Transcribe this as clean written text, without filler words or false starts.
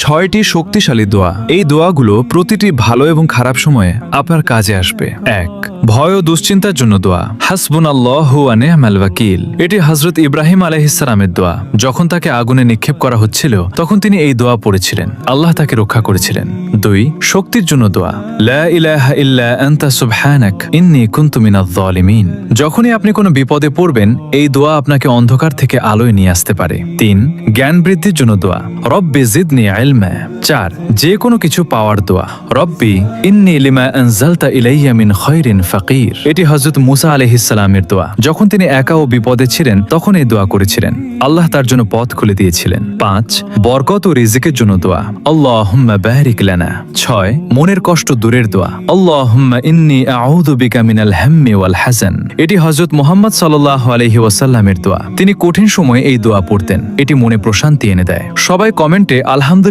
6টি শক্তিশালী দোয়া। এই দোয়াগুলো প্রতিটি ভালো এবং খারাপ সময়ে আপনার কাজে আসবে। 1. ভয় ও দুশ্চিন্তার জন্য দোয়া। হাসবুনাল্লাহু ওয়া নি'মাল ওয়াকিল। এটি হযরত ইব্রাহিম আলাইহিস সালামের দোয়া। যখন তাকে আগুনে নিক্ষেপ করা হচ্ছিল তখন তিনি এই দোয়া পড়েছিলেন, আল্লাহ তাকে রক্ষা করেছিলেন। 2. শক্তির জন্য দোয়া। লা ইলাহা ইল্লা আনতা সুবহানাক ইন্নী কুনতু মিনাজ জালিমিন। যখনই আপনি কোনো বিপদে পড়বেন এই দোয়া আপনাকে অন্ধকার থেকে আলোয় নিয়ে আসতে পারে। 3. জ্ঞান বৃদ্ধির জন্য দোয়া। রব্বি জিদনি ইলমা। 4. যে কোনো কিছু পাওয়ার দোয়া। রব্বি ইন্নী লিমা আনজালতা ইলাইয়া মিন খায়রিন ফাকির। এটি হযরত মুসা আলাইহিস সালামের দোয়া। যখন তিনি একা ও বিপদে ছিলেন তখন এই দোয়া করেছিলেন, আল্লাহ তার জন্য পথ খুলে দিয়েছিলেন। 5. বরকত ও রিজিকের জন্য দোয়া। আল্লাহুম্মা বারিক লানা। 6. মনের কষ্ট দূরের দোয়া। আল্লাহুম্মা ইন্নী আউযু বিকা মিনাল হাম্মি ওয়াল হাযান। এটি হযরত মুহাম্মদ সাল্লাল্লাহু আলাইহি ওয়াসাল্লামের দোয়া। তিনি কঠিন সময়ে এই দোয়া পড়তেন, এটি মনে প্রশান্তি এনে দেয়। সবাই কমেন্টে আলহামদুলিল্লাহ